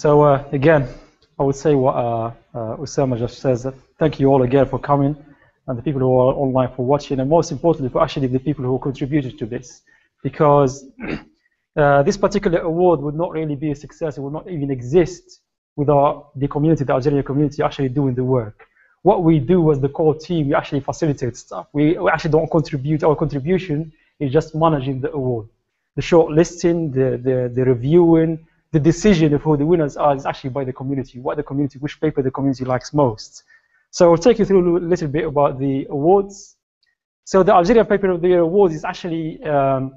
So again, I would say what Oussama just says. Thank you all again for coming, and the people who are online for watching, and most importantly for actually the people who contributed to this, because this particular award would not really be a success. It would not even exist without the community, the Algerian community, actually doing the work. What we do as the core team, we actually facilitate stuff. We actually don't contribute. Our contribution is just managing the award. The shortlisting, the reviewing, the decision of who the winners are is actually by the community, which paper the community likes most. So I'll take you through a little bit about the awards. So the Algerian Paper of the Year Awards is actually an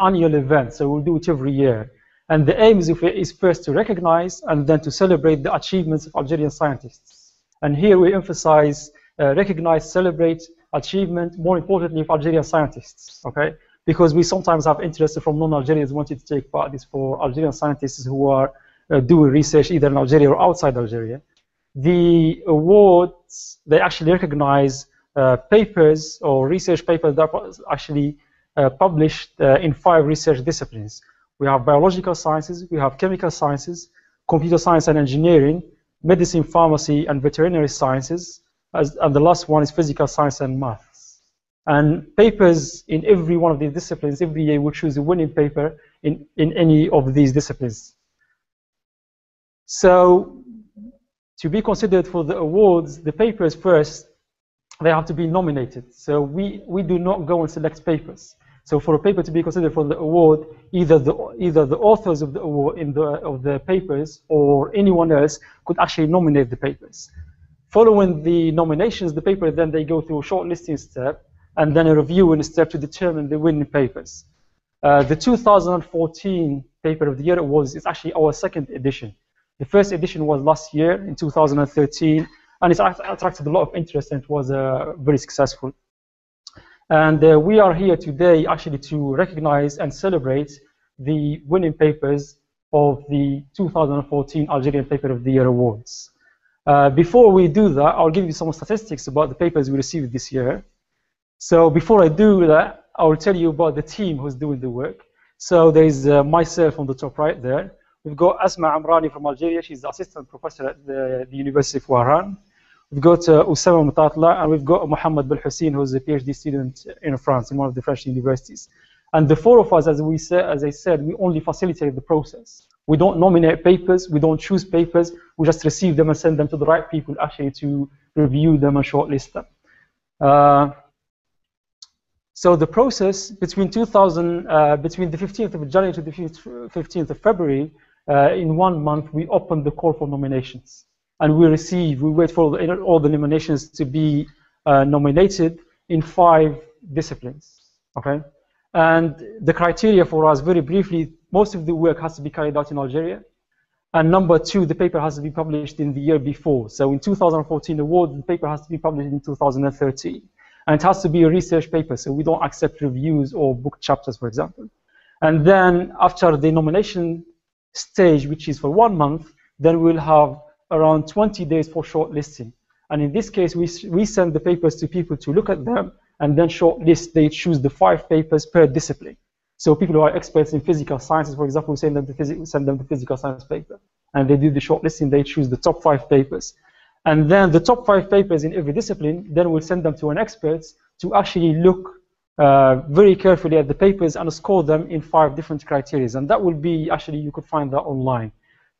annual event, so we'll do it every year. And the aim is first to recognize and then to celebrate the achievements of Algerian scientists. And here we emphasize recognize, celebrate achievement, more importantly, of Algerian scientists, okay? Because we sometimes have interest from non-Algerians wanting to take part. This for Algerian scientists who are doing research either in Algeria or outside Algeria. The awards, they actually recognize papers or research papers that are actually published in 5 research disciplines. We have biological sciences, we have chemical sciences, computer science and engineering, medicine, pharmacy, and veterinary sciences, and the last one is physical science and maths. And papers in every one of these disciplines, every year we choose a winning paper in any of these disciplines. So, to be considered for the awards, the papers first, they have to be nominated. So we do not go and select papers. So for a paper to be considered for the award, either the authors of the award of the papers or anyone else could actually nominate the papers. Following the nominations, the paper then they go through a shortlisting step and then a reviewing step to determine the winning papers. The 2014 Paper of the Year Awards is actually our 2nd edition. The 1st edition was last year in 2013, and it attracted a lot of interest and it was very successful. And we are here today actually to recognize and celebrate the winning papers of the 2014 Algerian Paper of the Year Awards. Before we do that, I'll give you some statistics about the papers we received this year. So before I do that, I will tell you about the team who's doing the work. So there's myself on the top right there. We've got Asma Amrani from Algeria. She's the assistant professor at the University of Oran. We've got Oussama Metatla, and we've got Mohammed Belhussein, who's a PhD student in France, in one of the French universities. And the 4 of us, as I said, we only facilitate the process. We don't nominate papers, we don't choose papers, we just receive them and send them to the right people actually to review them and shortlist them. So the process between the 15th of January to the 15th of February, in 1 month, we opened the call for nominations. And we wait for all the nominations to be nominated in 5 disciplines, okay? And the criteria for us, very briefly, most of the work has to be carried out in Algeria. And number 2, the paper has to be published in the year before. So in 2014 award, the paper has to be published in 2013. And it has to be a research paper, so we don't accept reviews or book chapters, for example. And then after the nomination stage, which is for 1 month, then we'll have around 20 days for shortlisting. And in this case, we send the papers to people to look at them and then shortlist. They choose the 5 papers per discipline. So people who are experts in physical sciences, for example, we send them the physical science paper. And they do the shortlisting, they choose the top 5 papers. And then the top 5 papers in every discipline, then we'll send them to an expert to actually look very carefully at the papers and score them in 5 different criteria. And that will be, actually, you could find that online.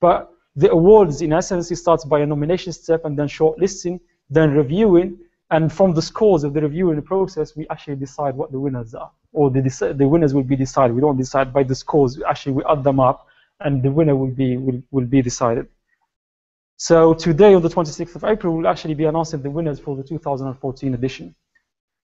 But the awards, in essence, it starts by a nomination step and then shortlisting, then reviewing, and from the scores of the reviewing process, we actually decide what the winners are, or the winners will be decided. We don't decide by the scores. Actually, we add them up, and the winner will be decided. So today, on the 26th of April, we'll actually be announcing the winners for the 2014 edition.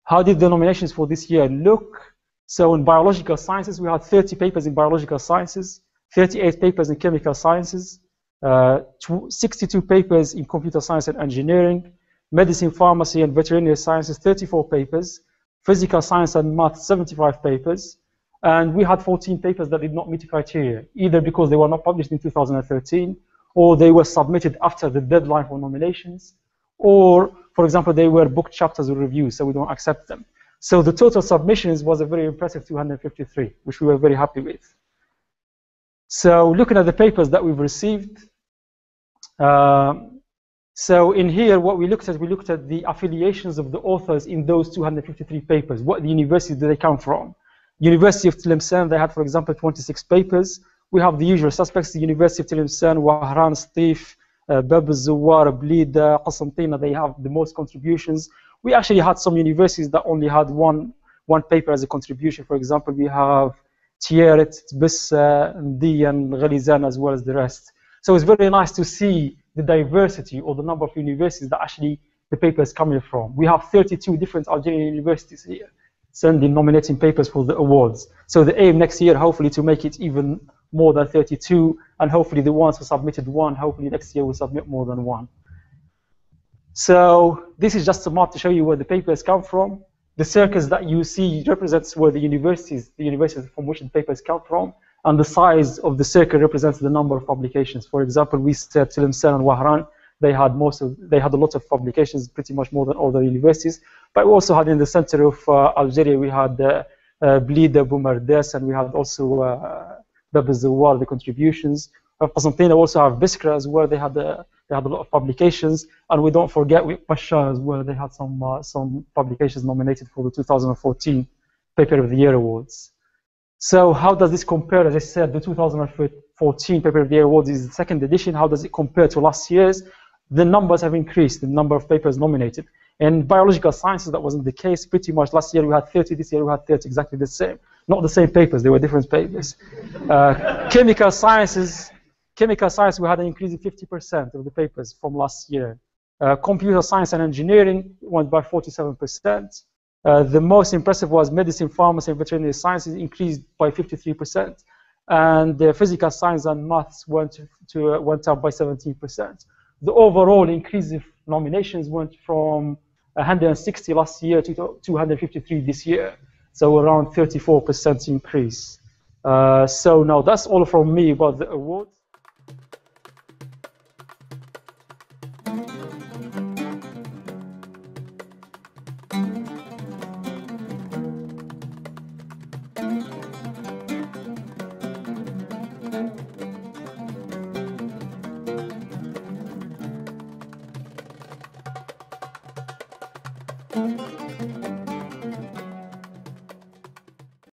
How did the nominations for this year look? So in biological sciences, we had 30 papers in biological sciences, 38 papers in chemical sciences, 62 papers in computer science and engineering, medicine, pharmacy, and veterinary sciences, 34 papers, physical science and math, 75 papers, and we had 14 papers that did not meet the criteria, either because they were not published in 2013, or they were submitted after the deadline for nominations, or, for example, they were book chapters or reviews, so we don't accept them. So the total submissions was a very impressive 253, which we were very happy with. So looking at the papers that we've received, so in here, what we looked at the affiliations of the authors in those 253 papers. What the universities do they come from? University of Tlemcen, they had, for example, 26 papers. We have the usual suspects, the University of Tlemcen, Wahran, Stif, Bab al-Zawar, Blida, Qasntina, they have the most contributions. We actually had some universities that only had one paper as a contribution. For example, we have Tieret, Tbissa, Ndi, and Ghalizan, as well as the rest. So it's very nice to see the diversity or the number of universities that actually the paper is coming from. We have 32 different Algerian universities here sending nominating papers for the awards. So the aim next year, hopefully, to make it even more than 32, and hopefully the ones who submitted one, hopefully next year will submit more than one. So this is just a map to show you where the papers come from. The circles that you see represents where the universities from which the papers come from, and the size of the circle represents the number of publications. For example, we said Tlemcen and Wahran, they had a lot of publications, pretty much more than all the universities. But we also had in the center of Algeria, we had Blida, Boumardes, and we had also Bab al-Zawar, the contributions. Qasntina also have Biskra as well. They had a lot of publications, and we don't forget with Bashar as well. They had some publications nominated for the 2014 Paper of the Year Awards. So how does this compare? As I said, the 2014 Paper of the Year Awards is the second edition. How does it compare to last year's? The numbers have increased, the number of papers nominated. In biological sciences, that wasn't the case. Pretty much last year we had 30, this year we had 30, exactly the same. Not the same papers, they were different papers. Chemical science, we had an increase of 50% of the papers from last year. Computer science and engineering went by 47%. The most impressive was medicine, pharmacy, and veterinary sciences increased by 53%. And physical science and maths went up by 17%. The overall increase of nominations went from 160 last year to 253 this year. So around 34% increase. So now that's all from me about the awards.